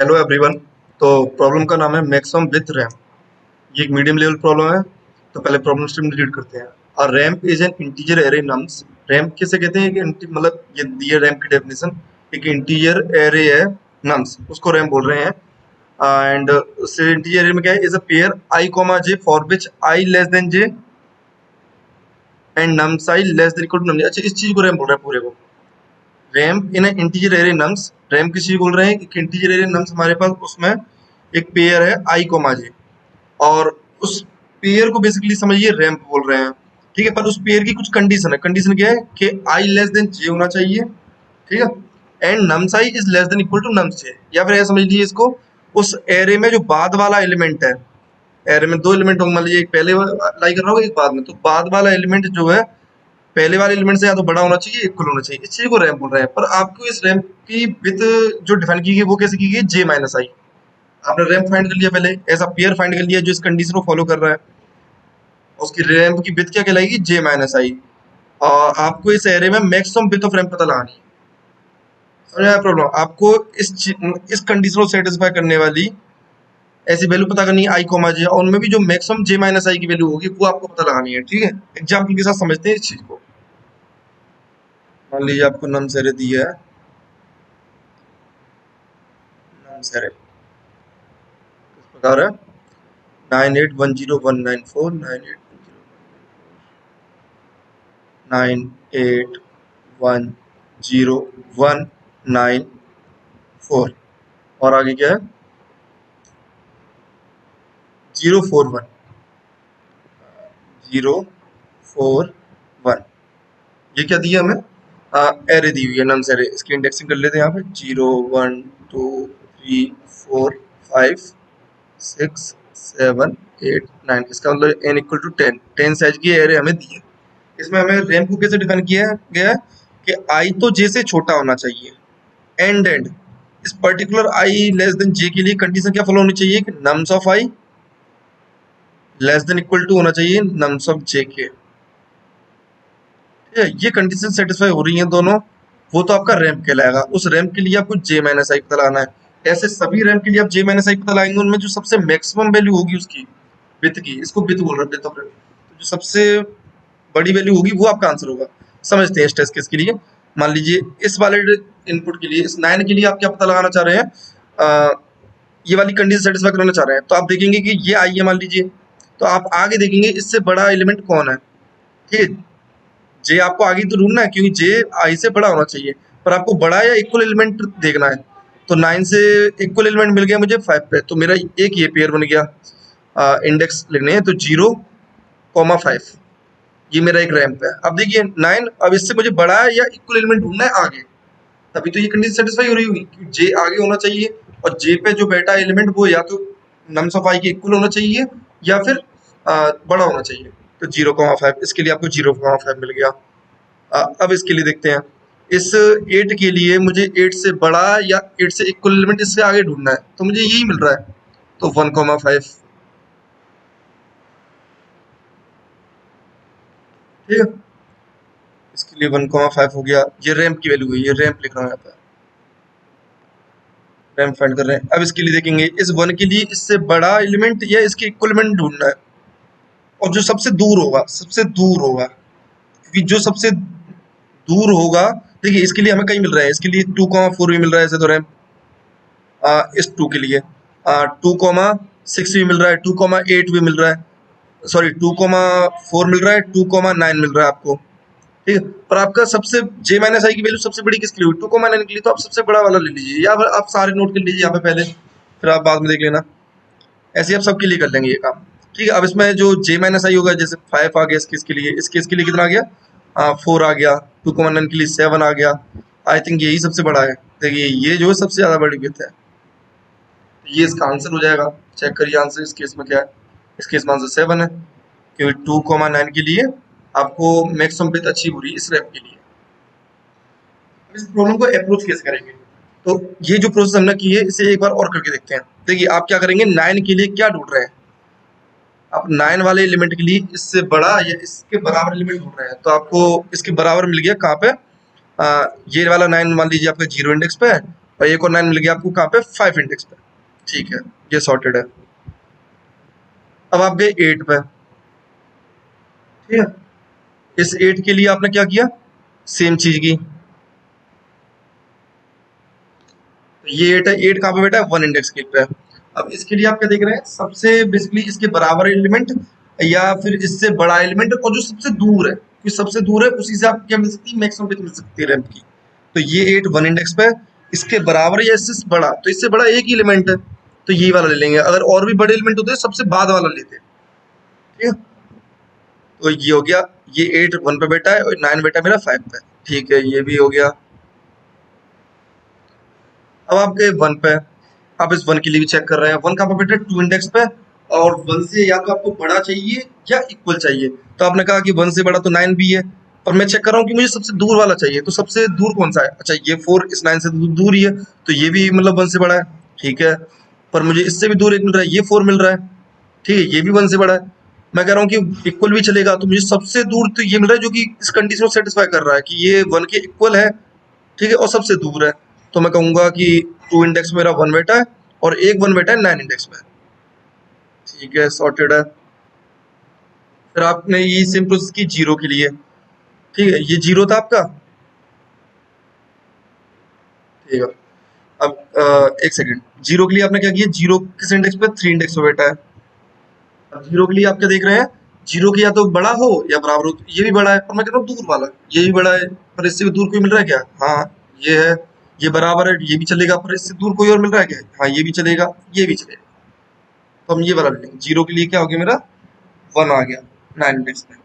Hello everyone. तो problem का नाम है मैक्सिमम विथ रैम। ये एक मीडियम लेवल प्रॉब्लम है। तो पहले प्रॉब्लम स्टेटमेंट रीड करते हैं। A ramp is an integer array nums. Ramp किसे कहते हैं कि मतलब ये दिए रैम्प की डेफिनेशन। एक इंटीजर एरे है नम्स, उसको रैम्प बोल रहे हैं। एंड उससे इंटीजर एरे में क्या है, is a pair I comma J for which I less than J and nums I less than equal to num. अच्छा, इस चीज को रैम्प बोल रहे हैं पूरे को। रैम्प इन इंटीजर एरे नम्स। रैम्प किसी बोल रहे हैं कि इंटीजर एरे नम्स हमारे पास उसमें एक पेयर है आई कोमा जे, और उस पेयर को बेसिकली समझिए रैम्प बोल रहे हैं। ठीक है, पर उस पेयर की कुछ कंडीशन है। कंडीशन क्या है कि आई लेस देन जे होना चाहिए। ठीक है, and nums I is less than equal to nums J, या फिर ऐसा समझ लीजिए इसको, उस एरे में जो बाद वाला एलिमेंट है। एरे में दो एलिमेंट होंगे, मान लीजिए एक पहले लाई कर रहा होगा, एक बाद में। तो बाद वाला एलिमेंट जो है पहले वाले एलिमेंट से या तो बड़ा होना चाहिए, इक्वल होना चाहिए। इस चीज को रैंप बोल रहे हैं। पर आपको इस रैंप की विथ जो डिफाइन की गई वो कैसे की गई, जे माइनस आई। आपने रैंप फाइंड कर लिया, पहले ऐसा पेयर फाइंड कर लिया जो इस कंडीशन को फॉलो कर रहा है। उसकी रैंप की विथ क्या कहलाएगी, जे माइनस आई। और आपको इस एरे में मैक्सिमम विथ ऑफ रैंप पता लगानी है। समझ आया प्रॉब्लम? आपको इस कंडीशन को सेटिस्फाई करने वाली ऐसी वैल्यू पता करनी है आई कोमा जे, और उनमें भी जो मैक्सिमम जे माइनस आई की वैल्यू होगी वो आपको पता लगानी है। ठीक है, एग्जाम्पल के साथ समझते हैं इस चीज को। मान लीजिए आपको नम्स एरे दिया है। नम्स एरे किस प्रकार है, 9810149810194194। और आगे क्या है, 041 041। ये क्या दिया हमें, एरे दी हुई है नम्स एरे। इसकी इंडेक्सिंग कर लेते हैं यहाँ पे, 0 1 2 3 4 5 6 7 8 9। इसका मतलब n इक्वल टू 10। 10 साइज की एरे हमें दी है। इसमें हमें रैंप को कैसे डिफाइन किया गया है कि आई तो जे से छोटा होना चाहिए। एंड इस particular i less than j के लिए कंडीशन क्या फॉलो होनी चाहिए कि nums of I less than equal to होना चाहिए नम्स ऑफ जे के। ठीक है, ये कंडीशन सेटिस्फाई हो रही है दोनों, वो तो आपका रैंप कहलाएगा। उस रैंप के लिए आपको जे माइनस आई पता लगाना है। ऐसे सभी रैंप के लिए आप जे माइनस आई पता लगाएंगे, उनमें जो सबसे मैक्सिमम वैल्यू होगी उसकी विथ की, इसको विथ बोल रहे हैं, विथ ऑफ रैंप। तो जो सबसे बड़ी वैल्यू होगी वो आपका आंसर होगा। समझते हैं इस टेस्ट केस के लिए। मान लीजिए इस वाले इनपुट के लिए, इस 9 के लिए आप क्या पता लगाना चाह रहे हैं, ये वाली कंडीशन सेटिस्फाई कराना चाह रहे हैं। तो आप देखेंगे कि ये आई है मान लीजिए, तो आप आगे देखेंगे इससे बड़ा एलिमेंट कौन है। ठीक है, जे आपको आगे तो ढूंढना है क्योंकि जे आई से बड़ा होना चाहिए, पर आपको बड़ा या इक्वल एलिमेंट देखना है। तो 9 से इक्वल एलिमेंट मिल गया मुझे 5 पे, तो मेरा एक ये पेयर बन गया। इंडेक्स लिखने हैं तो 0,5, ये मेरा एक रैंप है। अब देखिए 9, अब इससे मुझे बड़ा है या इक्वल एलिमेंट ढूंढना है आगे, तभी तो ये कंडीशन सेटिस्फाई हो रही होगी कि जे आगे होना चाहिए, और जे पे जो बैठा एलिमेंट वो या तो नम्स ऑफ आई के इक्वल होना चाहिए या फिर बड़ा होना चाहिए। तो 0,5, इसके लिए आपको 0,5 मिल गया। अब इसके लिए देखते हैं, इस 8 के लिए मुझे 8 से बड़ा या 8 से इक्वल एलिमेंट इससे आगे ढूंढना है, तो मुझे यही मिल रहा है, तो 1,5। ठीक है, इसके लिए 1,5 हो गया। ये रैंप की वैल्यू है, ये रैंप लिख रहा हूँ यहाँ पे, रैंप फाइंड कर रहे हैं। अब इसके लिए देखेंगे, इस 1 के लिए इससे बड़ा एलिमेंट या इसके इक्वल एलिमेंट ढूंढना है, और जो सबसे दूर होगा, सबसे दूर होगा, क्योंकि जो सबसे दूर होगा, देखिए इसके लिए हमें कहीं मिल रहा है, इसके लिए 2,4 भी मिल रहा है ऐसे तो रैंप। इस 2 के लिए 2,6 भी मिल रहा है, 2,8 भी मिल रहा है, सॉरी 2,4 मिल रहा है, 2,9 मिल रहा है आपको। ठीक है, पर आपका सबसे जे माइनस आई की वैल्यू सबसे बड़ी किसके लिए हुई, 2,9 के लिए। तो आप सबसे बड़ा वाला ले लीजिए, या फिर आप सारे नोट कर लीजिए यहाँ पे पहले, फिर आप बाद में देख लेना। ऐसे ही आप सबके लिए कर लेंगे ये काम। ठीक है, अब इसमें जो जे माइनस आई होगा, जैसे 5 आ गया इस केस के लिए, इस केस के लिए कितना आ गया, 4 आ गया, 2,9 के लिए 7 आ गया। आई थिंक यही सबसे बड़ा है। देखिए ये जो है सबसे ज्यादा बड़ी विथ है, ये इसका आंसर हो जाएगा। चेक करिए आंसर इस केस में क्या है। इस केस में आंसर 7 है, क्योंकि 2,9 के लिए आपको मैक्सिमम विथ अचीव हो रही है इस रैप के लिए। इस प्रॉब्लम को अप्रोच कैसे करेंगे, तो ये जो प्रोसेस हमने की है इसे एक बार और करके देखते हैं। देखिए आप क्या करेंगे, 9 के लिए क्या ढूंढ रहे हैं, आप 9 वाले एलिमेंट के लिए इससे बड़ा या इसके बराबर एलिमेंट ढूंढ रहे हैं। तो आपको इसके बराबर मिल गया कहाँ पे, ये वाला 9 मान लीजिए आपका 0 इंडेक्स पे है, और एक और 9 मिल गया आपको कहाँ पे, 5 इंडेक्स पे। ठीक है, ये सॉर्टेड है। अब आप गए 8 पे, ठीक है। इस 8 के लिए आपने क्या किया, सेम चीज की। तो ये 8 है, 8 कहाँ पे बैठा है, 1 इंडेक्स के पे। अब इसके लिए आप क्या देख रहे हैं, सबसे बेसिकली इसके बराबर एलिमेंट या फिर इससे बड़ा एलिमेंट, और जो सबसे दूर है, क्योंकि सबसे दूर है उसी से आपको क्या मिल सकती है, मैक्सिमम विड्थ मिल सकती है रैंप की। तो ये 8 1 इंडेक्स पे, इसके बराबर या इससे बड़ा, तो इससे बड़ा एक ही एलिमेंट है, तो ये वाला ले लेंगे। अगर और भी बड़े एलिमेंट होते हैं सबसे बाद वाला लेते हैं, ठीक है। तो ये हो गया, ये 8 1 पे बैठा है और 9 बैठा है मेरा 5 पे। ठीक है, ये भी हो गया। अब आप गए 1 पे, आप इस 1 के लिए भी चेक कर रहे हैं। 1 कहाँ पे बैठा है, 2 इंडेक्स पे, और 1 से या तो आपको बड़ा चाहिए या इक्वल चाहिए। तो आपने कहा कि 1 से बड़ा तो 9 भी है, पर मैं चेक कर रहा हूँ कि मुझे सबसे दूर वाला चाहिए। तो सबसे दूर कौन सा है, अच्छा ये 4 इस 9 से दूर ही है, तो ये भी मतलब 1 से बड़ा है, ठीक है। पर मुझे इससे भी दूर एक मिल रहा है, ये 4 मिल रहा है, ठीक है, ये भी 1 से बड़ा है। मैं कह रहा हूँ कि इक्वल भी चलेगा, तो मुझे सबसे दूर तो ये मिल रहा है जो कि इस कंडीशन को सेटिस्फाई कर रहा है कि ये 1 के इक्वल है, ठीक है, और सबसे दूर है। तो मैं कहूंगा कि 2 इंडेक्स मेरा 1 बेटा है और एक 1 बेटा है 9 इंडेक्स में। ठीक है, सॉर्टेड है। फिर आपने ये सेम प्रोसेस की 0 के लिए, ठीक है, ये 0 था आपका, ठीक है। अब एक सेकंड, 0 के लिए आपने क्या किया, 0 किस इंडेक्स पे, 3 इंडेक्स पे बेटा है। अब 0 के लिए आप क्या देख रहे हैं, 0 के या तो बड़ा हो या बराबर हो। तो ये भी बड़ा है, पर मैं कह रहा हूँ दूर वाला, ये भी बड़ा है, पर इससे भी दूर कोई मिल रहा है क्या, हाँ ये है। ये बराबर है, ये भी चलेगा, पर इससे दूर कोई और मिल रहा है क्या, हाँ ये भी चलेगा, ये भी चलेगा। तो हम ये वाला ले लेंगे। 0 के लिए क्या हो गया मेरा, 1 आ गया 9 इंडेक्स में।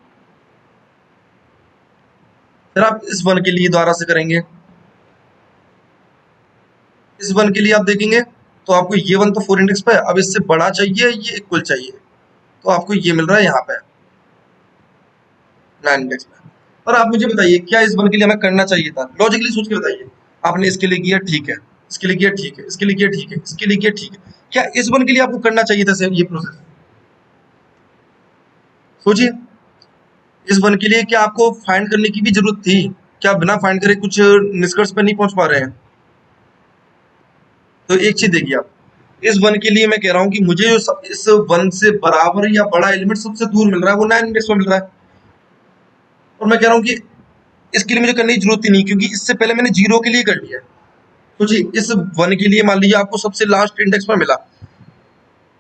फिर आप इस 1 के लिए दोबारा से करेंगे। इस 1 के लिए आप देखेंगे तो आपको ये 1 तो 4 इंडेक्स पे है, अब इससे बड़ा चाहिए, ये इक्वल चाहिए, तो आपको ये मिल रहा है यहाँ पे 9 इंडेक्स में। और आप मुझे बताइए, क्या इस 1 के लिए हमें करना चाहिए था, लॉजिकली सोच के बताइए। आपने इसके लिए किया, ठीक है, इसके लिए किया, ठीक है, इसके लिए किया, ठीक है, इसके लिए किया, ठीक है। क्या इस 1 के लिए आपको करना चाहिए था ये प्रोसेस, सोचिए। इस 1 के लिए क्या आपको फाइंड करने की भी जरूरत थी, क्या बिना फाइंड करे कुछ निष्कर्ष पर नहीं पहुंच पा रहे हैं। तो एक चीज देखिए आप, इस 1 के लिए मैं कह रहा हूँ कि मुझे जो इस 1 से बराबर या बड़ा एलिमेंट सबसे दूर मिल रहा है वो 9 इंडेक्स में मिल रहा है। और मैं कह रहा हूँ कि इसके लिए मुझे करने की जरूरत ही नहीं, क्योंकि इससे पहले मैंने 0 के लिए कर लिया है। तो जी इस 1 के लिए मान लीजिए आपको सबसे लास्ट इंडेक्स में मिला,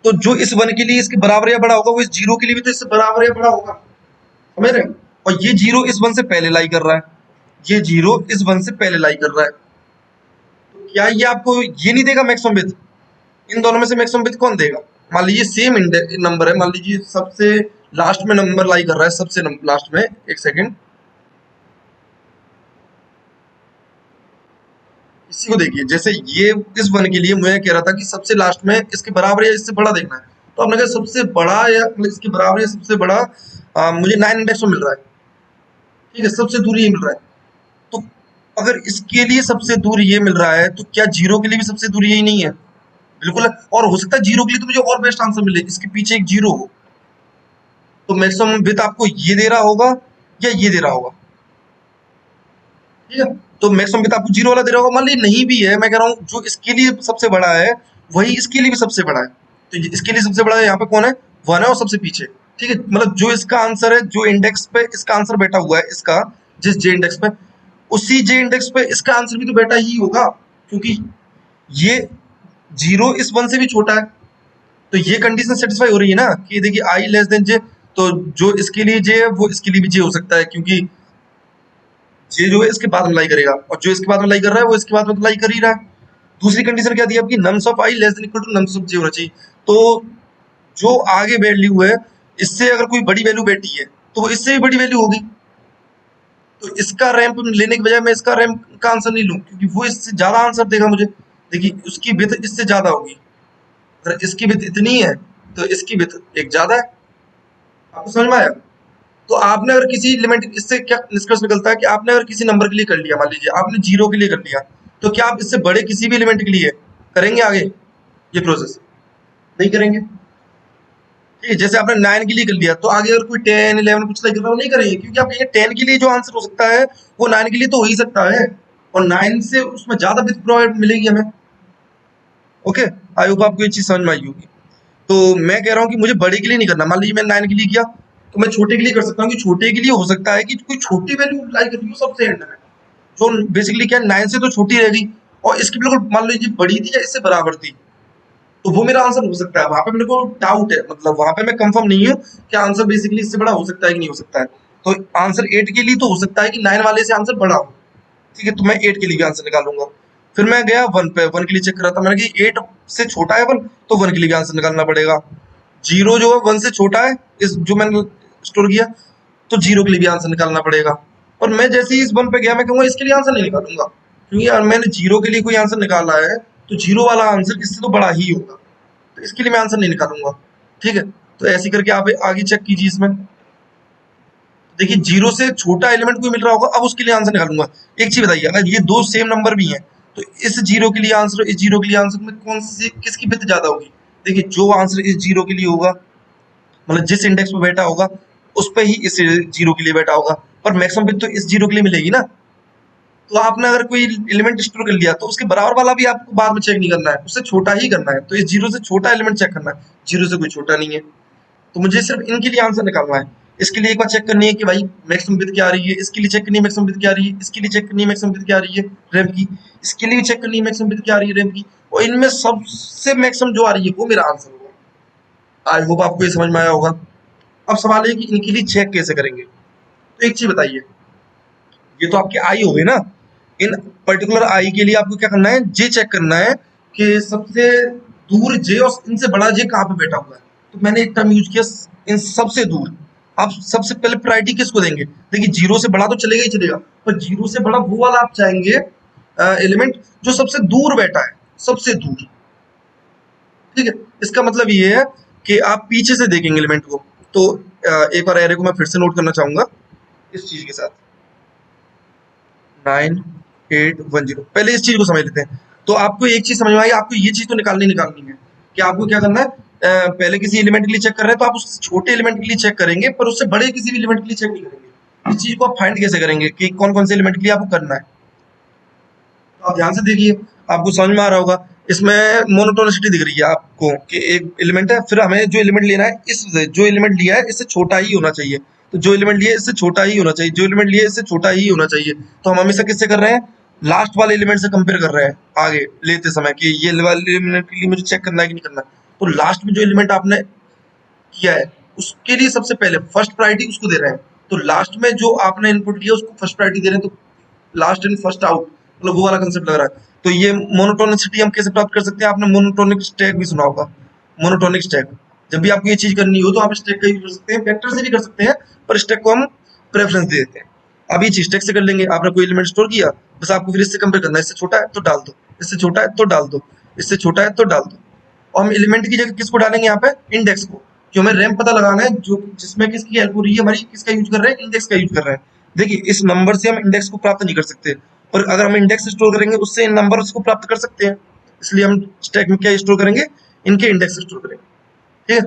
तो जो इस 1 के लिए इसके बराबर या बड़ा होगा वो इस 0 के लिए भी तो इससे बराबर या बड़ा होगा, समझ रहे हैं। और ये 0 इस 1 से पहले लाई कर रहा है, ये 0 इस 1 से पहले लाई कर रहा है। तो क्या ये आपको ये नहीं देगा मैक्सिमम विड्थ, इन दोनों में से मैक्सिमम विड्थ कौन देगा। मान लीजिए सेम नंबर है, मान लीजिए सबसे लास्ट में नंबर लाई कर रहा है, सबसे लास्ट में, एक सेकंड, इसी को देखिए। जैसे ये इस 1 के लिए मुझे कह रहा था कि सबसे लास्ट में इसके बराबर या इससे बड़ा देखना है, तो आपने कहा सबसे बड़ा या मतलब इसके बराबर या सबसे बड़ा मुझे 9 इंडेक्स में मिल रहा है, ठीक है, सबसे दूर ये मिल रहा है। तो अगर इसके लिए सबसे दूर ये मिल रहा है, तो क्या 0 के लिए भी सबसे दूर यही नहीं है, बिल्कुल है। और हो सकता है 0 के लिए तो मुझे और बेस्ट आंसर मिले, इसके पीछे एक 0 हो, तो मैक्सिमम विड्थ आपको ये दे रहा होगा या ये दे रहा होगा, ठीक है। तो मैक्सिमम विड्थ आपको 0 वाला दे रहा होगा। मान लीजिए नहीं भी है, मैं कह रहा हूँ जो इसके लिए सबसे बड़ा है वही इसके लिए भी सबसे बड़ा है, तो इसके लिए सबसे बड़ा है यहाँ पे कौन है, 1 है, और सबसे पीछे, ठीक है। मतलब जो इसका आंसर है, जो इंडेक्स पे इसका आंसर बैठा हुआ है, इसका जिस जे इंडेक्स पे, उसी जे इंडेक्स पे इसका आंसर भी तो बैठा ही होगा, क्योंकि ये 0 इस 1 से भी छोटा है। तो ये कंडीशन सेटिस्फाई हो रही है ना कि देखिए आई लेस देन जे, तो जो इसके लिए जे है वो इसके लिए भी जे हो सकता है, क्योंकि जे जो है इसके बाद में लाई करेगा, और जो इसके बाद में लाई कर रहा है वो इसके बाद में तो लाई कर ही रहा है। दूसरी कंडीशन क्या दी आपकी, nums of I less than equal to nums of J होना चाहिए। तो जो आगे वैल्यू है, इससे अगर कोई बड़ी वैल्यू बैठी है तो वो इससे भी बड़ी वैल्यू होगी। तो इसका रैंप लेने के बजाय मैं इसका रैंप का आंसर नहीं लूँ, क्योंकि वो इससे ज्यादा आंसर देगा मुझे। देखिए उसकी विड्थ इससे ज्यादा होगी, अगर इसकी विड्थ इतनी है तो इसकी विड्थ एक ज्यादा है। आपको समझ में आया। तो आपने अगर किसी एलिमेंट, इससे क्या निष्कर्ष निकलता है कि आपने अगर किसी नंबर के लिए कर लिया, मान लीजिए आपने 0 के लिए कर लिया, तो क्या आप इससे बड़े किसी भी एलिमेंट के लिए करेंगे आगे ये प्रोसेस, नहीं करेंगे, ठीक है। जैसे आपने 9 के लिए कर लिया, तो आगे अगर कोई 10 11 कुछ लाइक कर रहा हो, नहीं करेंगे, क्योंकि आप कहेंगे 10 के लिए जो आंसर हो सकता है वो 9 के लिए तो हो ही सकता है, और 9 से उसमें ज्यादा विड्थ प्रोवाइड मिलेगी हमें। ओके, आई होप आपको ये चीज समझ में आई होगी। तो मैं कह रहा हूँ कि मुझे बड़े के लिए नहीं करना। मान लीजिए मैं 9 के लिए किया, तो मैं छोटे के लिए कर सकता हूँ कि छोटे के लिए हो सकता है कि कोई छोटी वैल्यू लाई कर रही हो सबसे एंड में, जो बेसिकली क्या है 9 से तो छोटी रहेगी और इसकी बिल्कुल मान लीजिए बड़ी थी या इससे बराबर थी, तो वो मेरा आंसर हो सकता है। वहां पे मेरे को डाउट है, मतलब वहां पे मैं कंफर्म नहीं हूँ कि आंसर बेसिकली इससे बड़ा हो सकता है कि नहीं हो सकता है। तो आंसर 8 के लिए तो हो सकता है कि 9 वाले से आंसर बड़ा हो, ठीक है, तो मैं 8 के लिए भी आंसर निकालूंगा। फिर मैं गया 1 पे, 1 के लिए चेक करा था मैंने कि 8 से छोटा है 1, तो 1 के लिए भी आंसर निकालना पड़ेगा। 0 जो है 1 से छोटा है, इस जो मैंने स्टोर किया, तो 0 के लिए भी आंसर निकालना पड़ेगा। और मैं जैसे ही इस 1 पे गया मैं कहूंगा इसके लिए आंसर नहीं निकालूंगा, क्योंकि यार मैंने 0 के लिए कोई आंसर निकाला है, तो 0 वाला आंसर इससे तो बड़ा ही होगा, तो इसके लिए मैं आंसर नहीं निकालूंगा। ठीक है, तो ऐसे करके आप आगे चेक कीजिए। इसमें देखिए 0 से छोटा एलिमेंट कोई मिल रहा होगा, अब उसके लिए आंसर निकालूंगा। एक चीज बताइए, अगर ये दो सेम नंबर भी हैं, तो इस 0 के लिए आंसर, इस 0 के लिए आंसर में कौन सी किसकी विड्थ ज्यादा होगी? देखिए जो आंसर इस 0 के लिए होगा, मतलब जिस इंडेक्स पे बैठा होगा उस पे ही इस 0 के लिए बैठा होगा, पर मैक्सिमम विड्थ तो इस 0 के लिए मिलेगी ना। तो आपने अगर कोई एलिमेंट स्टोर कर लिया, तो उसके बराबर वाला भी आपको बाद में चेक नहीं करना है, उससे छोटा ही करना है। तो इस 0 से छोटा एलिमेंट चेक करना है, 0 से कोई छोटा नहीं है। तो मुझे सिर्फ इनके लिए आंसर निकालना है। इसके लिए एक बार चेक करनी है कि भाई मैक्सिमम विड्थ क्या आ रही है, इसके लिए चेक करनी है मैक्सिमम विड्थ क्या आ रही है, इसके लिए चेक करनी है मैक्सिमम विड्थ क्या आ रही है रैम की, इसके लिए चेक करनी है मैक्सिमम विड्थ क्या आ रही है रैम की, और इनमें सबसे मैक्सिमम जो आ रही है वो मेरा आंसर होगा। आई होप आपको ये समझ में आया होगा। अब सवाल है कि इनके लिए चेक कैसे करेंगे। तो एक चीज बताइए, ये तो आपके आई हो गए ना, इन पर्टिकुलर आई के लिए आपको क्या करना है, जे चेक करना है कि सबसे दूर जे और इनसे बड़ा जे कहाँ पे बैठा हुआ है। तो मैंने एक टर्म यूज किया, इन सबसे दूर। आप सबसे पहले प्रायोरिटी किसको देंगे? देखिए 0 से बड़ा तो चलेगा ही चलेगा, पर 0 से बड़ा वो वाला आप चाहेंगे एलिमेंट जो सबसे दूर बैठा है, सबसे दूर। ठीक है, इसका मतलब ये है कि आप पीछे से देखेंगे एलिमेंट को। तो एक बार एरे को मैं फिर से नोट करना चाहूंगा इस चीज के साथ, 9810। पहले इस चीज को समझ लेते हैं। तो आपको एक चीज समझ में आई, आपको ये चीज तो निकालनी है कि आपको क्या करना है। पहले किसी एलिमेंट के लिए चेक कर रहे हैं तो आप उस छोटे एलिमेंट के लिए चेक करेंगे, पर उससे बड़े किसी भी एलिमेंट के लिए चेक नहीं करेंगे। इस चीज को आप फाइंड कैसे करेंगे कि कौन कौन से एलिमेंट के लिए आपको करना है? तो आप ध्यान से देखिए, आपको समझ में आ रहा होगा। इसमें मोनोटोनिसिटी दिख रही है आपको कि एक एलिमेंट है, फिर हमें जो एलिमेंट लेना है, इस जो एलिमेंट लिया है इससे छोटा ही होना चाहिए। तो जो एलिमेंट लिया है इससे छोटा ही होना चाहिए, जो एलिमेंट लिया है इससे छोटा ही होना चाहिए। तो हम हमेशा किससे कर रहे हैं? लास्ट वाले एलिमेंट से कंपेयर कर रहे हैं आगे लेते समय कि ये वाले एलिमेंट के लिए मुझे चेक करना है कि नहीं करना। तो लास्ट में जो एलिमेंट आपने किया है उसके लिए सबसे पहले फर्स्ट प्रायोरिटी उसको दे रहे हैं। तो लास्ट में जो आपने इनपुट लिया उसको फर्स्ट प्रायोरिटी दे रहे हैं। तो लास्ट इन फर्स्ट आउट, मतलब वो वाला कंसेप्ट लग रहा है। तो ये मोनोटोनिसिटी हम कैसे प्राप्त कर सकते हैं? आपने मोनोटोनिक स्टैक भी सुना होगा, मोनोटोनिक स्टैक। जब भी आपको ये चीज करनी हो तो आप स्टैक का यूज कर सकते हैं, वेक्टर से भी कर सकते हैं, पर स्टैक को हम प्रेफरेंस दे देते हैं। अब ये चीज स्टैक से कर लेंगे। आपने कोई एलिमेंट स्टोर किया, बस आपको फिर इससे कंपेयर करना है, इससे छोटा है तो डाल दो, इससे छोटा है तो डाल दो, इससे छोटा है तो डाल दो। और हम एलिमेंट की जगह किसको डालेंगे यहाँ पे? इंडेक्स को, कि हमें रैंक पता लगाना है जो जिसमें किसकी हेल्प हो रही है हमारी, किसका यूज कर रहे हैं, इंडेक्स का यूज कर रहे हैं। देखिए इस नंबर से हम इंडेक्स को प्राप्त नहीं कर सकते, पर अगर हम इंडेक्स स्टोर करेंगे उससे इन नंबर्स को प्राप्त कर सकते हैं। इसलिए हम स्टैक में क्या स्टोर करेंगे? इनके इंडेक्स स्टोर करेंगे। ठीक है,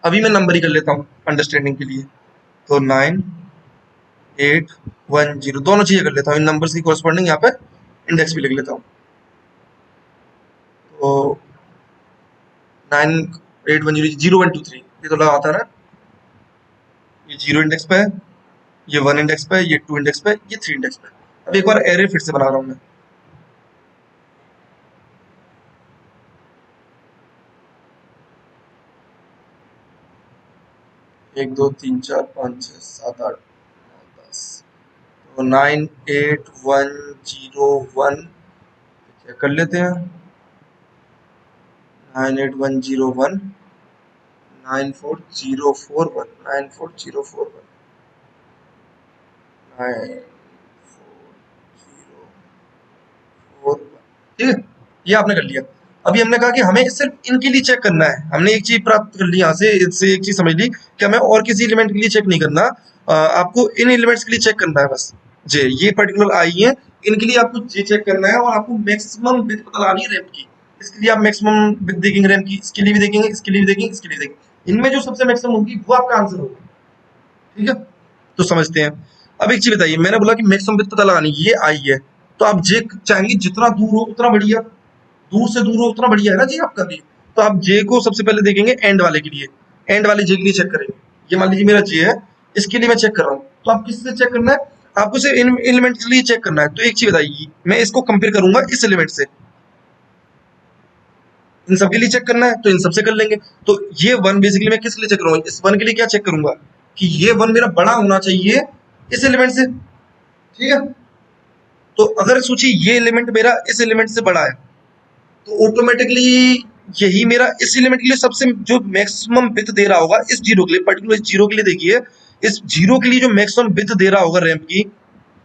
अभी मैं नंबर ही कर लेता हूँ अंडरस्टैंडिंग के लिए। तो 9810 दोनों चीजें कर लेता हूँ, इन नंबर्स की कॉरस्पॉन्डिंग यहाँ पे इंडेक्स भी लिख लेता हूँ। तो 9810 0123 ये तो लगा था ना, ये 0 इंडेक्स पे है, ये 1 इंडेक्स पे है, ये 2 इंडेक्स पे है, ये 3 इंडेक्स पे है। अब एक बार एरे फिर से बना रहा हूँ मैं। 1 2 3 4 5 6 7 8 9 10। तो 98101 क्या कर लेते हैं, 98101 94041 94041 94041। ठीक है, ये आपने कर लिया। अभी हमने कहा कि हमें सिर्फ इनके लिए चेक करना है। हमने एक चीज प्राप्त कर ली यहाँ से, इससे एक चीज समझ ली कि हमें और किसी एलिमेंट के लिए चेक नहीं करना। आपको इन एलिमेंट्स के लिए चेक करना है बस। जे ये पर्टिकुलर आई है, इनके लिए आपको जे चेक करना है, और आपको मैक्सिमम विड्थ पता लगानी है रैम की। इसके लिए आप मैक्सिमम विड्थ देखेंगे रैम की, इसके लिए भी देखेंगे, इसके लिए भी देखेंगे, इसके लिए देखेंगे। इनमें जो सबसे मैक्सिमम होगी वो आपका आंसर होगा। ठीक है, तो समझते हैं। अब एक चीज बताइए, मैंने बोला कि मैक्सिमम विड्थ पता लगानी, ये आई है, तो आप जे चाहेंगे जितना दूर हो उतना बढ़िया, दूर से दूर हो उतना बढ़िया है ना जी आपका लिए। तो आप जे को सबसे पहले देखेंगे एंड वाले के लिए, एंड वाले जे के लिए चेक करेंगे। ये मान लीजिए मेरा जे है, इसके लिए मैं चेक कर रहा हूँ, तो आप किससे चेक करना है, आपको सिर्फ इन एलिमेंट के लिए चेक करना है। तो एक चीज बताइए, मैं इसको कंपेयर करूंगा इस एलिमेंट से, इन सब के लिए चेक करना है तो इन सबसे कर लेंगे। तो ये वन बेसिकली मैं किस लिए चेक कर रहा हूँ, इस वन के लिए क्या चेक करूंगा कि ये वन मेरा बड़ा होना चाहिए इस एलिमेंट से, ठीक है। तो अगर सोचिए ये एलिमेंट मेरा इस एलिमेंट से बड़ा है, तो ऑटोमेटिकली यही मेरा इस एलिमेंट के लिए सबसे जो मैक्सिमम विड्थ दे रहा होगा, इस जीरो के लिए, पर्टिकुलर इस जीरो के लिए देखिए, इस जीरो के लिए जो मैक्सिमम विड्थ दे रहा होगा रैंप की,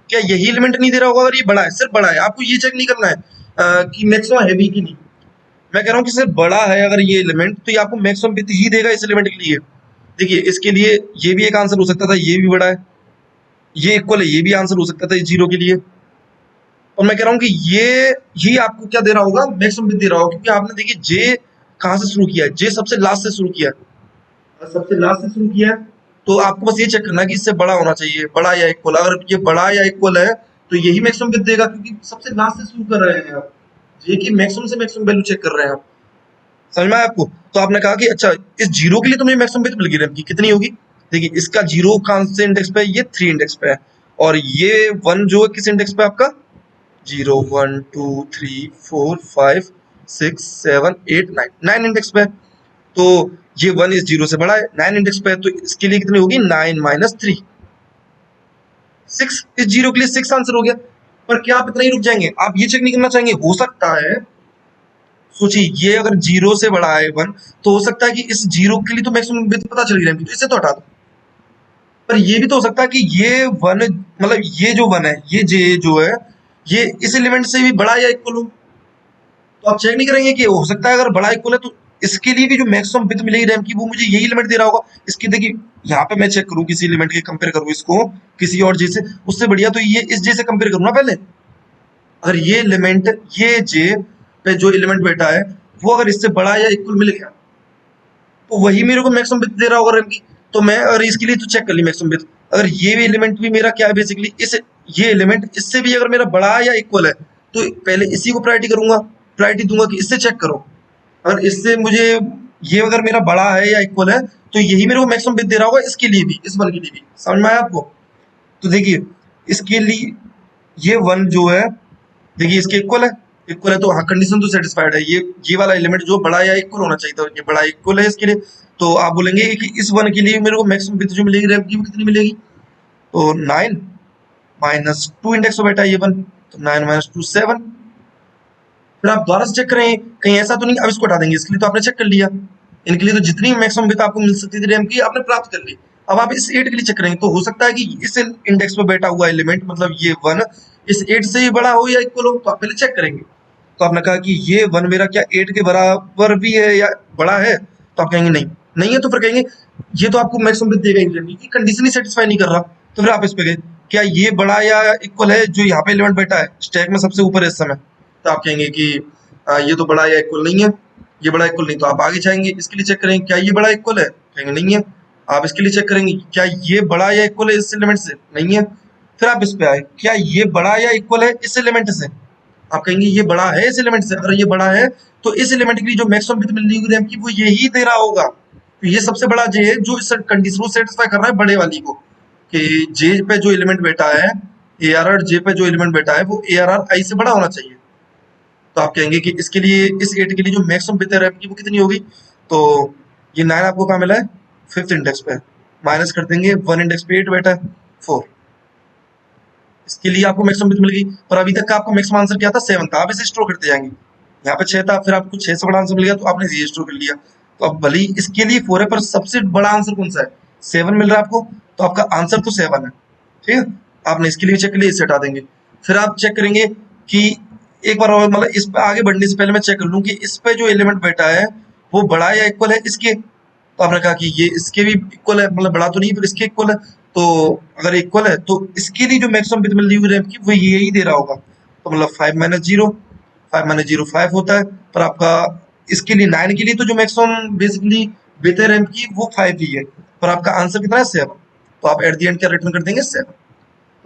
क्या यही एलिमेंट नहीं दे रहा होगा अगर ये बड़ा है, सिर्फ बड़ा है। आपको ये चेक नहीं करना है कि मैक्सिमम है भी कि नहीं, मैं कह रहा हूँ कि सिर्फ बड़ा है अगर ये एलिमेंट, तो ये आपको मैक्सिमम विड्थ ही देगा इस एलिमेंट के लिए। देखिए इसके लिए ये भी एक आंसर हो सकता था, ये भी बड़ा है, ये इक्वल है, ये भी आंसर हो सकता था इस जीरो के लिए। और मैं कह रहा हूँ कि ये आपको क्या दे रहा होगा, मैक्सिमम विड्थ दे रहा होगा, क्योंकि आपने देखिए जे कहाँ से शुरू किया है, जे सबसे लास्ट से शुरू किया है, अगर सबसे लास्ट से शुरू किया है तो आपको बस ये चेक करना है कि इससे बड़ा होना चाहिए, बड़ा या इक्वल। अगर ये बड़ा या इक्वल है तो यही मैक्सिमम विड्थ देगा, क्योंकि सबसे लास्ट से शुरू कर रहे हैं आप, जे की मैक्सिमम से मैक्सिमम वैल्यू चेक कर रहे हैं आप। समझ में आया आपको। तो आपने कहा कि अच्छा इस जीरो के लिए तुम्हें मैक्सिमम विड्थ मिल गई रैम की, कितनी होगी, देखिए इसका जीरो कौन से इंडेक्स पे है, ये 3 इंडेक्स पे है, और ये वन जो है किस इंडेक्स पे आपका, 0 1 2 3 4 5 6 7 8 9, 9 इंडेक्स पे है। तो ये वन इस जीरो से बड़ा है, 9 इंडेक्स पे है, तो इसके लिए कितनी होगी, 9 माइनस 3, 6। इस जीरो के लिए 6 आंसर हो गया। पर क्या आप इतना ही रुक जाएंगे, आप ये चेक नहीं करना चाहेंगे, हो सकता है सोचिए ये अगर जीरो से बड़ा है वन, तो हो सकता है कि इस जीरो के लिए तो मैक्सिमम विड्थ पता चल गई रैम की, तो इसे तो हटा दो। पर ये भी तो हो सकता है कि ये वन, मतलब ये जो वन है, ये जे जो है, ये इस एलिमेंट से भी बड़ा या इक्वल हो। तो आप चेक नहीं करेंगे कि हो सकता है अगर बड़ा इक्वल है तो इसके लिए भी जो मैक्सिमम विड्थ मिलेगी रैम की, वो मुझे यही एलिमेंट दे रहा होगा। इसकी देखिए यहाँ पे मैं चेक करूँ किसी एलिमेंट के, कंपेयर करूँ इसको किसी और जे से, उससे बढ़िया तो ये इस जे से कंपेयर करूँ ना पहले। अगर ये एलिमेंट, ये जे पे जो एलिमेंट बैठा है, वो अगर इससे बड़ा या इक्वल मिल गया, तो वही मेरे को मैक्सिमम विड्थ दे रहा होगा रैम की। तो मैं अगर इसके लिए तो चेक कर ली मैक्सिमम विड्थ, अगर ये भी एलिमेंट भी मेरा क्या है बेसिकली, इस ये एलिमेंट इससे भी अगर मेरा बड़ा या इक्वल है, तो पहले इसी को प्रायोरिटी करूंगा, प्रायोरिटी दूंगा कि इससे चेक करो। अगर इससे मुझे ये अगर मेरा बड़ा है या इक्वल है, तो यही मेरे को मैक्सिमम विड्थ दे रहा होगा इसके लिए भी, इस वन के लिए भी। समझ में आया आपको। तो देखिए इसके लिए ये वन जो है, देखिए इसके इक्वल है, इक्वल है तो हाँ कंडीशन तो सेटिस्फाइड है, ये वाला एलिमेंट जो बड़ा या इक्वल होना चाहिए था, ये बड़ा इक्वल है इसके लिए। तो आप बोलेंगे कि इस वन के लिए मेरे को मैक्सिमम विड्थ जो मिलेगी रैम की वो कितनी मिलेगी, तो 9 माइनस 2 इंडेक्स में बैठा है ये वन, तो 9 माइनस 2 7। फिर आप दोबारा से चेक करें कहीं ऐसा तो नहीं, अब इसको हटा देंगे, इसके लिए तो आपने चेक कर लिया, इनके लिए तो जितनी मैक्सिमम विड्थ आपको मिल सकती थी रैम की आपने प्राप्त कर ली। अब आप इस 8 के लिए चेक करेंगे, तो हो सकता है कि इस इंडेक्स पे बैठा हुआ एलिमेंट, मतलब ये वन, इस 8 से ही बड़ा हो या इक्वल हो, तो आप पहले चेक करेंगे। तो आपने कहा कि ये वन मेरा क्या 8 के बराबर भी है या बड़ा है, तो आप कहेंगे नहीं, नहीं है, तो फिर कहेंगे ये तो आपको मैक्सिमम विड्थ देगा ही, ये कंडीशन ही सेटिस्फाई नहीं कर रहा। तो फिर आप इस पे गए, क्या ये बड़ा या इक्वल है जो यहाँ पे एलिमेंट बैठा है स्टैक में सबसे ऊपर है इस समय, तो आप कहेंगे कि ये तो बड़ा या इक्वल नहीं है, ये बड़ा इक्वल नहीं, तो आप आगे जाएंगे, इसके लिए चेक करेंगे क्या ये बड़ा इक्वल है, कहेंगे नहीं है। आप इसके लिए चेक करेंगे क्या ये बड़ा या इक्वल है इस एलिमेंट से, नहीं है। फिर आप इस पे आए, क्या ये बड़ा या इक्वल है इस एलिमेंट से, आप कहेंगे ये बड़ा है इस एलिमेंट से। अगर ये बड़ा है तो इस एलिमेंट के लिए जो मैक्सिमम विड्थ मिल रही है रैम की वो यही दे रहा होगा। तो ये सबसे बड़ा जे है जो इस कंडीशन को सेटिस्फाई कर रहा है बड़े वाली को, कि जे पे जो एलिमेंट बैठा है, ए आर आर जे पे जो एलिमेंट बैठा है वो ए आर आर आई से बड़ा होना चाहिए। तो आप कहेंगे कि इसके लिए, इस 8 के लिए जो मैक्सिमम विड्थ है रैम की वो कितनी होगी, तो ये 9 आपको कहाँ मिला है, 5th इंडेक्स पे, माइनस कर देंगे 1 इंडेक्स पे 8 बैठा है 4, इसके लिए आपको मैक्सिमम विड्थ मिल गई। पर अभी तक का आपका मैक्सिमम आंसर क्या था, 7 था, आप इसे स्टोर करते जाएंगे। यहाँ पे 6 था, फिर आपको 6 से बड़ा आंसर मिल गया तो आपने ये स्टोर कर लिया। तो अब भले ही इसके लिए 4 है, पर सबसे बड़ा आंसर कौन सा है, 7 मिल रहा है आपको, तो आपका आंसर तो 7 है, ठीक है। आपने इसके लिए चेक कर लिया, इसे हटा देंगे। फिर आप चेक करेंगे कि एक बार और, मतलब इस पे आगे बढ़ने से पहले मैं चेक कर लूँ कि इस पे जो एलिमेंट बैठा है वो बड़ा या इक्वल है इसके। तो आपने कहा कि ये इसके भी इक्वल है, मतलब बड़ा तो नहीं पर इसके इक्वल है। तो अगर इक्वल है तो इसके लिए जो मैक्सिमम विड्थ मिल रही है रैम की वो यही दे रहा होगा। तो मतलब 5 माइनस 0, 5 माइनस 0 5 होता है। पर आपका इसके लिए 9 के लिए तो जो मैक्सिमम बेसिकली विड्थ है रैम की वो 5 ही है, पर आपका आंसर कितना है 7। तो आप एट द एंड क्या रिटर्न कर देंगे 7।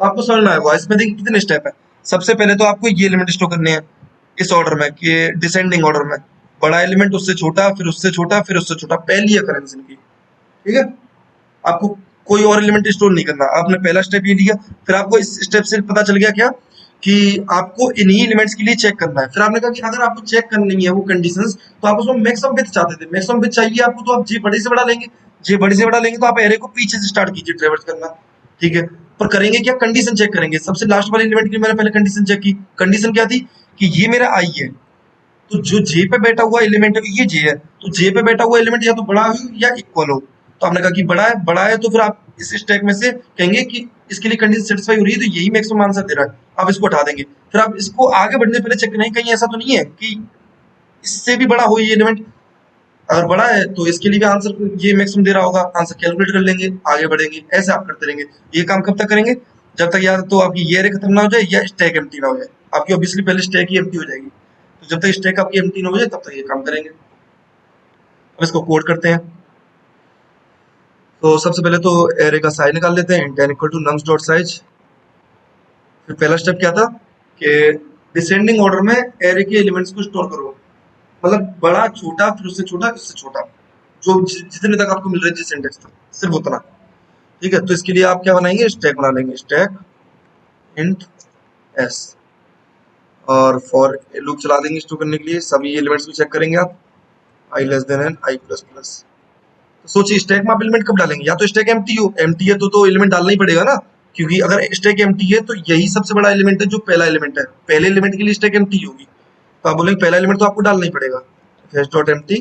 आपको समझ में आएगा। इसमें देखिए कितने स्टेप है। सबसे पहले तो आपको ये एलिमेंट स्टोर करने हैं इस ऑर्डर में कि डिसेंडिंग ऑर्डर में, बड़ा एलिमेंट उससे छोटा, फिर उससे छोटा, फिर उससे छोटा, पहली अकरेंस इनकी। ठीक है, आपको कोई और एलिमेंट स्टोर नहीं करना। आपने पहला स्टेप ये लिया, फिर आपको इस स्टेप से पता चल गया क्या कि आपको इन्हीं एलिमेंट्स के लिए चेक करना है। फिर आपने कहा कि अगर आपको चेक करनी है वो कंडीशंस, तो आप उसमें मैक्सिमम विड्थ चाहते थे, मैक्सिमम विड्थ चाहिए आपको, तो आप जे बड़े से बड़ा लेंगे। जे बड़े से बड़ा लेंगे तो आप एरे को पीछे से स्टार्ट कीजिए ट्रेवर्स करना। ठीक है, पर करेंगे क्या, कंडीशन चेक करेंगे। सबसे लास्ट वाले एलिमेंट की मैंने पहले कंडीशन चेक की। कंडीशन क्या थी कि ये मेरा आई है, तो जो जे पे बैठा हुआ एलिमेंट है ये जे है, तो जे पे बैठा हुआ एलिमेंट या तो बड़ा हो या इक्वल हो। तो आपने कहा कि बड़ा है, बड़ा है, तो फिर आप इस स्टैक में से कहेंगे कि इसके लिए कंडीशन सेटिस्फाई हो रही है, तो यही मैक्सिमम आंसर दे रहा है, आप इसको हटा देंगे। फिर आप इसको आगे बढ़ने से पहले चेक करेंगे कहीं ऐसा तो नहीं है कि इससे भी बड़ा हो ये एलिमेंट। अगर बड़ा है तो इसके लिए भी आंसर ये मैक्सिमम दे रहा होगा, आंसर कैलकुलेट कर लेंगे, आगे बढ़ेंगे। ऐसे आप करते रहेंगे। ये काम कब तक करेंगे, जब तक या तो आपकी ये एरे खत्म ना हो जाए या स्टैक एम्प्टी ना हो जाए। आपकी ऑब्वियसली पहले स्टैक ही एम्प्टी हो जाएगी, तो जब तक स्टैक आपकी एम्प्टी ना हो जाए तब तक ये काम करेंगे। अब इसको कोड करते हैं। तो सबसे पहले तो एरे का साइज निकाल लेते हैं, int n equal to nums dot size. फिर पहला स्टेप क्या था कि डिसेंडिंग ऑर्डर में एरे के एलिमेंट्स को स्टोर करो, मतलब बड़ा छोटा, फिर उससे छोटा, उससे छोटा, जो जितने तक आपको मिल रहे हैं जिस इंडेक्स तक, सिर्फ उतना। ठीक है, तो इसके लिए आप क्या बनाएंगे, स्टैक बना लेंगे, स्टैक इंट एस, और फॉर लूप चला देंगे स्टोर करने के लिए। सभी एलिमेंट्स को चेक करेंगे आप, आई लेस देन एन आई प्लस प्लस। तो सोचिए स्टैक में आप एलिमेंट कब डालेंगे, या तो स्टैक एम्प्टी हो, एम्प्टी है तो एलिमेंट डालना ही पड़ेगा ना, क्योंकि अगर स्टैक एम्प्टी है तो यही सबसे बड़ा एलिमेंट है जो पहला एलिमेंट है, पहले एलिमेंट के लिए स्टैक एम्प्टी होगी, तो आप बोलेंगे पहला एलिमेंट तो आपको डालना ही पड़ेगा, हैश डॉट एम्प्टी।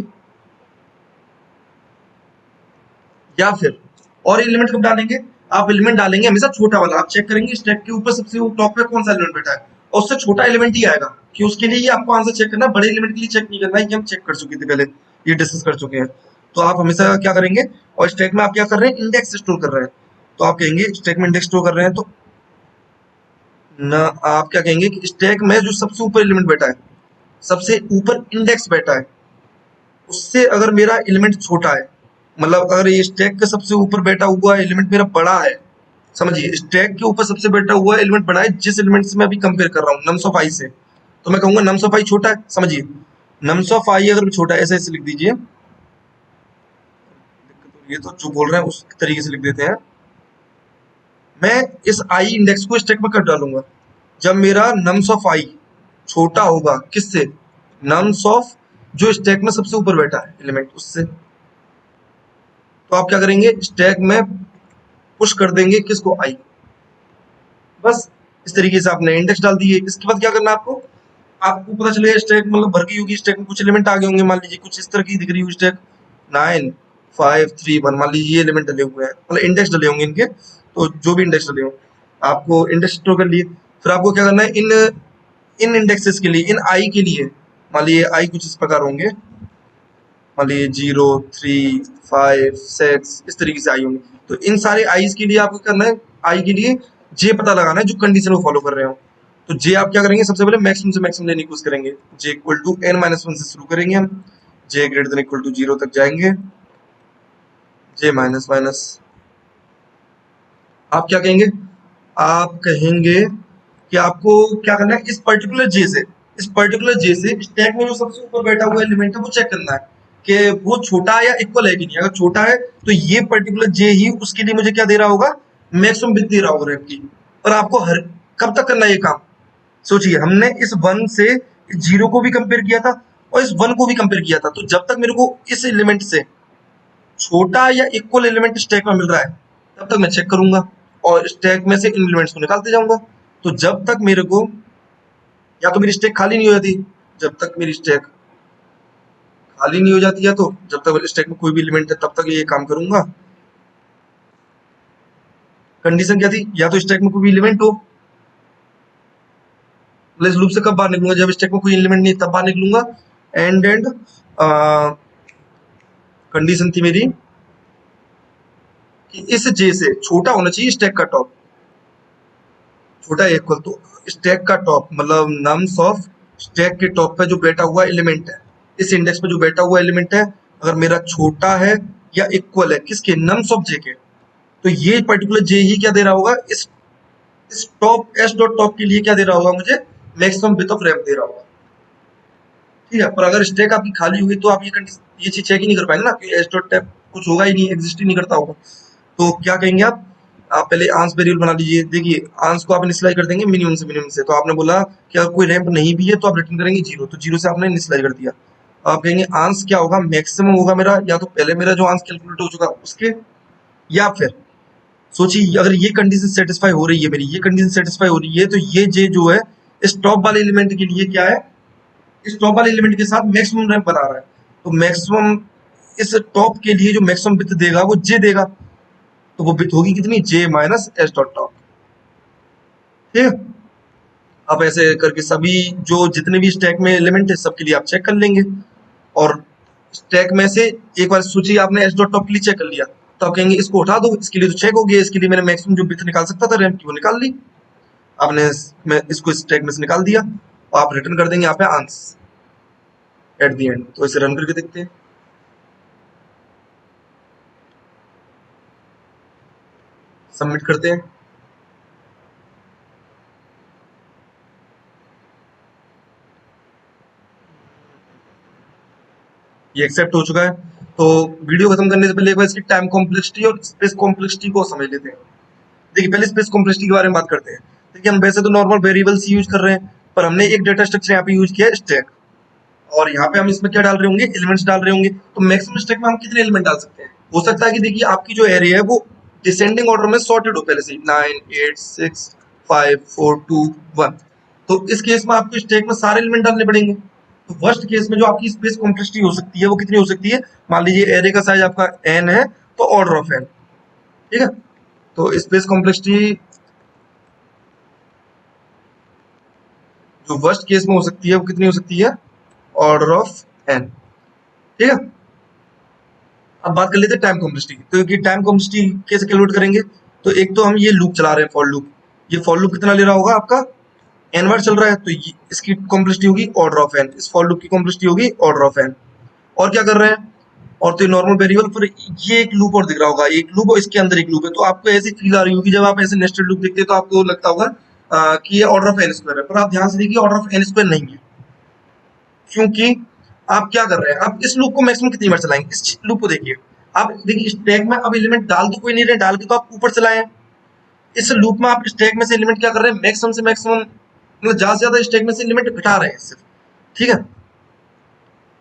या फिर और एलिमेंट कब डालेंगे, आप एलिमेंट डालेंगे हमेशा छोटा वाला। आप चेक करेंगे स्टैक के ऊपर सबसे टॉप पे कौन सा एलिमेंट बैठा है, और उससे छोटा एलिमेंट ही आएगा, कि उसके लिए ही आपको आंसर चेक करना, बड़े एलिमेंट के लिए चेक नहीं करना है, ये हम चेक कर चुके थे पहले, ये डिस्कस कर चुके हैं। तो आप हमेशा क्या करेंगे, और स्टैक में आप क्या कर रहे हैं, इंडेक्स स्टोर कर रहे हैं, तो आप कहेंगे स्टैक में इंडेक्स स्टोर कर रहे हैं, तो ना आप क्या कहेंगे कि स्टैक में जो सबसे ऊपर एलिमेंट बैठा है, सबसे ऊपर इंडेक्स बैठा है, उससे अगर मेरा एलिमेंट छोटा है, मतलब अगर ये स्टैक के सबसे ऊपर बैठा हुआ एलिमेंट मेरा बड़ा है, समझिए स्टैक के ऊपर सबसे बैठा हुआ एलिमेंट बड़ा है जिस एलिमेंट से मैं अभी कंपेयर कर रहा हूँ नम्स ऑफ आई से, तो मैं कहूंगा नम्स ऑफ आई छोटा है। समझिए नम्स ऑफ आई अगर छोटा है, ऐसे ऐसे लिख दीजिए, ये तो जो बोल रहे हैं उस तरीके से लिख देते हैं। मैं इस आई इंडेक्स को स्टैक में कब डालूंगा, जब मेरा नम्स ऑफ आई छोटा होगा किससे, नम्स ऑफ जो स्टैक में सबसे ऊपर बैठा है एलिमेंट उससे। तो आप क्या करेंगे, स्टैक में पुश कर देंगे किसको, आई। बस इस तरीके से आपने इंडेक्स डाल दिए। इसके बाद क्या करना है आपको, आपको पता चलेगा स्टैक मतलब भर गई होगी, स्टैक में कुछ एलिमेंट आ गए होंगे, मान लीजिए कुछ इस तरह की दिख रही होगी स्टैक, 9 5 3 1, मान लीजिए ये एलिमेंट डले हुए हैं, मतलब इंडेक्स डले होंगे इनके, तो जो भी इंडेक्स डले हो आपको इंडेक्स स्टोर कर लिए। फिर आपको क्या करना है, इन इन इंडेक्सेस के लिए, इन आई के लिए, मान लीजिए आई कुछ इस प्रकार होंगे, मान लीजिए 0 3 5 6 इस तरीके से आई होंगे, तो इन सारे आईज के लिए आपको करना है, आई के लिए जे पता लगाना है जो कंडीशन को फॉलो कर रहे हो। तो जे आप क्या करेंगे, सबसे पहले मैक्सिमम से मैक्सिमम लेने की कोशिश करेंगे, J equal to n minus one से शुरू करेंगे हम, J greater than equal to 0 तक जाएंगे, जे माइनस माइनस। आप क्या कहेंगे, आप कहेंगे कि आपको क्या करना है, इस पर्टिकुलर जे से, इस पर्टिकुलर जे से स्टैक में जो सबसे ऊपर बैठा हुआ एलिमेंट है वो चेक करना है कि वो छोटा है या इक्वल है कि नहीं। अगर छोटा है तो ये पर्टिकुलर जे ही उसके लिए मुझे क्या दे रहा होगा, मैक्सिमम बिट दे रहा होगा रैंक की। और आपको हर कब तक करना है ये काम, सोचिए हमने इस 1 से 0 को भी कंपेयर किया था और इस 1 को भी कंपेयर किया था, तो जब तक मेरे को इस एलिमेंट से छोटा या इक्वल एलिमेंट स्टैक में मिल रहा है तब तक मैं चेक करूंगा और स्टैक में से इन एलिमेंट्स को निकालते जाऊंगा। तो जब तक मेरे को, या तो मेरी स्टैक खाली नहीं हो जाती, जब तक मेरी स्टैक खाली नहीं हो जाती है, तो जब तक स्टैक में कोई भी एलिमेंट है तब तक ये काम करूंगा। कंडीशन क्या थी, या तो स्टैक में कोई भी एलिमेंट हो, इस लूप से कब बाहर निकलूंगा, जब स्टैक में कोई एलिमेंट नहीं तब बाहर निकलूंगा। एंड कंडीशन थी मेरी कि इस जे से छोटा होना चाहिए स्टैक का टॉप, छोटा इक्वल, तो स्टैक का टॉप मतलब नम्स ऑफ स्टैक के टॉप पे जो बैठा हुआ एलिमेंट है, इस इंडेक्स पे जो बैठा हुआ एलिमेंट है, अगर मेरा छोटा है या इक्वल है किसके, नम्स ऑफ जे के, तो ये पर्टिकुलर जे ही क्या दे रहा होगा, इस इस टॉप एस डॉट टॉप के लिए क्या दे रहा होगा मुझे, मैक्सिमम विड्थ ऑफ रैम्प दे रहा होगा। ठीक है, पर अगर स्टैक आपकी खाली होगी तो आप ये चीज चेक ही नहीं कर पाएंगे ना कि एस डॉट टैप कुछ होगा ही नहीं, एग्जिस्ट ही नहीं करता होगा। तो क्या कहेंगे आप पहले आंस वेरिएबल बना लीजिए। देखिए आंस को आप इनिशियलाइज कर देंगे मिनिमम से मिनिमम से। तो आपने बोला कि अगर कोई रैंप नहीं भी है तो आप रिटर्न करेंगे जीरो, तो जीरो से आपने इनिशियलाइज कर दिया। आप कहेंगे आंस क्या होगा, मैक्सिमम होगा मेरा, या तो पहले मेरा जो आंस कैलकुलेट हो चुका उसके, या फिर सोचिए अगर ये कंडीशन सेटिस्फाई हो रही है मेरी, ये कंडीशन सेटिस्फाई हो रही है तो ये जे जो है इस टॉप वाले एलिमेंट के लिए क्या है, इस टॉप वाले एलिमेंट के साथ मैक्सिमम रैंप बना रहा है। तो मैक्सिमम इस टॉप के लिए जो मैक्सिमम विड्थ देगा वो जे देगा। तो वो विड्थ होगी कितनी, जे माइनस एस डॉट टॉप। ठीक है, आप ऐसे करके सभी जो जितने भी स्टैक में एलिमेंट है सबके लिए आप चेक कर लेंगे। और स्टैक में से एक बार सोचिए आपने एस डॉट टॉप के लिए चेक कर लिया, तो आप कहेंगे इसको उठा दो, इसके लिए तो चेक हो गया, इसके लिए मैंने मैक्सिमम जो विड्थ निकाल सकता था रैंप की वो निकाल ली। आपने मैं इसको स्टैक में से निकाल दिया और आप रिटर्न कर देंगे यहाँ पे आंसर एट दी एंड। तो इसे रन करके देखते हैं, सबमिट करते हैं। ये एक्सेप्ट हो चुका है। तो वीडियो खत्म करने से पहले एक बार इसकी टाइम कॉम्प्लेक्सिटी और स्पेस कॉम्प्लेक्सिटी को समझ लेते हैं। देखिए पहले स्पेस कॉम्प्लेक्सिटी के बारे में बात करते हैं। देखिए हम वैसे तो नॉर्मल वेरिएबल्स यूज कर रहे हैं, पर हमने एक डेटा स्ट्रक्चर यहाँ पे यूज किया है स्टैक, और यहाँ पे हम इसमें क्या डाल रहे होंगे, एलिमेंट्स डाल रहे होंगे। तो मैक्सिमम स्टैक में हम कितने एलिमेंट डाल सकते हैं, हो सकता है कि देखिए आपकी जो एरे है वो डिसेंडिंग ऑर्डर में सॉर्टेड हो पहले से 9 8 6 5 4 2 1। तो इस केस में आपको स्टैक में सारे एलिमेंट डालने पड़ेंगे। तो वर्स्ट केस में जो आपकी स्पेस कॉम्प्लेक्सिटी हो सकती है वो कितनी हो सकती है, मान लीजिए एरे का साइज आपका n है तो ऑर्डर ऑफ n। ठीक है, तो स्पेस कॉम्प्लेक्सिटी जो वर्स्ट केस में हो सकती है वो कितनी हो सकती है, ऑर्डर ऑफ n। ठीक है, अब बात कर लेते हैं टाइम कॉम्प्लेक्सिटी की। तो ये टाइम कॉम्प्लेक्सिटी कैसे कैलकुलेट करेंगे, तो एक तो हम ये लूप चला रहे हैं फॉर लूप, ये फॉर लूप कितना ले रहा होगा आपका, एन बार चल रहा है, तो इसकी कॉम्प्लेक्सिटी होगी ऑर्डर ऑफ एन, इस फॉर लूप की कॉम्प्लेक्सिटी होगी ऑर्डर ऑफ एन। और क्या कर रहे हैं, और तो ये नॉर्मल वेरिएबल पर ये एक लूप और दिख रहा होगा, एक लूप और इसके अंदर एक लूप है। तो आपको ऐसी फील आ रही होगी जब आप ऐसे नेस्टेड लूप देखते हैं तो आपको लगता होगा कि ये ऑर्डर ऑफ एन स्क्वायर है, पर आप ध्यान से देखिए ऑर्डर ऑफ एन स्क्वायर नहीं है। क्योंकि आप क्या कर रहे हैं, आप इस लूप को मैक्सिमम कितनी बार चलाएंगे, इस लूप को देखिए। आप देखिए स्टैक में अब एलिमेंट डाल तो कोई नहीं रहे, डाल के तो आप ऊपर चलाए। इस लूप में आप स्टैक में से एलिमेंट क्या कर रहे हैं, मैक्सिमम से मैक्सिमम, मतलब ज्यादा से ज्यादा स्टैक में से एलिमेंट घटा रहे हैं सिर्फ। ठीक है,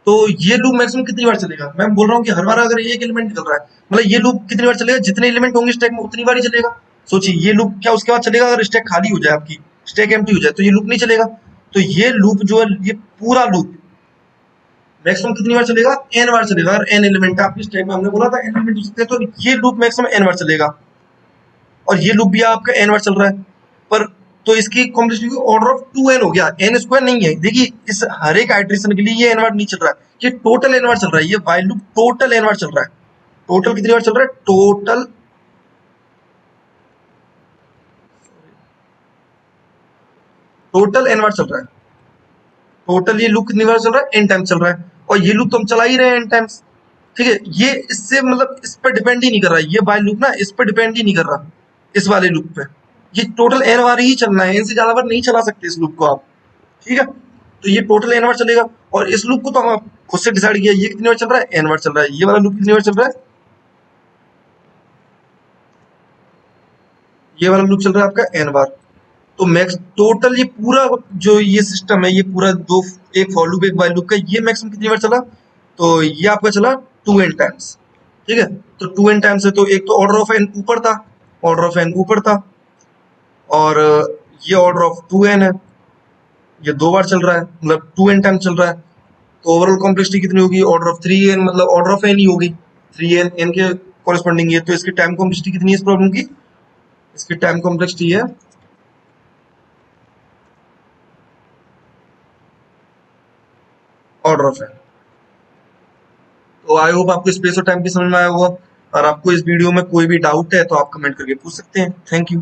तो ये लूप मैक्सिमम कितनी बार चलेगा, मैं बोल रहा हूँ कि हर बार अगर एक एलिमेंट निकल रहा है, मतलब ये लूप कितनी बार चलेगा, जितने एलिमेंट होंगे स्टैक में उतनी बार ही चलेगा। सोचिए ये लूप क्या उसके बाद चलेगा, अगर स्टैक खाली हो जाए, आपकी स्टैक एम्प्टी हो जाए तो ये लूप नहीं चलेगा। तो ये लूप जो है, ये पूरा लूप मैक्सिमम कितनी बार चलेगा, एन बार चलेगा। अगर एन एलिमेंट है आपकी स्टैक में, हमने बोला था एन एलिमेंट हो सकते हैं, तो ये लूप मैक्सिमम एन बार चलेगा। और ये लूप भी आपका एन बार चल रहा है, पर तो इसकी कॉम्प्लेक्सिटी ऑर्डर ऑफ 2n हो गया, एन स्क्वायर नहीं है। देखिए इस हर एक आइट्रेशन के लिए ये एन बार नहीं चल रहा है, ये टोटल एन बार चल रहा है, ये व्हाइल लूप टोटल एन बार चल रहा है। टोटल कितनी बार चल रहा है, टोटल एन बार चल रहा है। टोटल ये लूप कितनी बार चल रहा है, एन टाइम चल रहा है, और ये लूप तो हम चला ही रहे हैं एन टाइम्स। ठीक है, ये इससे मतलब इस पर डिपेंड ही नहीं कर रहा है, ये वाइल लूप ना इस पर डिपेंड ही नहीं कर रहा, इस वाले लूप पे। ये टोटल एन बार ही चलना है, एन से ज्यादा बार नहीं चला सकते इस लूप को आप। ठीक है, तो ये टोटल एन बार चलेगा। और इस लूप को तो हम खुद से डिसाइड किया, ये कितनी बार चल रहा है, एन बार चल रहा है। ये वाला लूप कितनी बार चल रहा है, ये वाला लूप चल रहा है आपका एन बार। तो मैक्स टोटल ये पूरा जो ये सिस्टम है, ये पूरा दो, एक फॉर लूप एक वाइल लूप का, ये मैक्सिमम कितनी बार चला, तो ये आपका चला 2n टाइम्स। ठीक है, तो 2n टाइम्स है, तो एक तो ऑर्डर ऑफ एन ऊपर था, ऑर्डर ऑफ एन ऊपर था, और ये ऑर्डर ऑफ 2n है, ये दो बार चल रहा है, मतलब 2n टाइम चल रहा है। तो ओवरऑल कॉम्प्लेक्सिटी कितनी होगी, ऑर्डर ऑफ 3n, मतलब ऑर्डर ऑफ एन ही होगी, 3n एन के कॉरेस्पॉन्डिंग है। तो इसकी टाइम कॉम्प्लेक्सिटी कितनी है इस प्रॉब्लम की, इसकी टाइम कॉम्प्लेक्सिटी है ऑर्डर ऑफ एन। तो आई होप आपको स्पेस और टाइम की समझ में आया होगा। और आपको इस वीडियो में कोई भी डाउट है तो आप कमेंट करके पूछ सकते हैं। Thank you.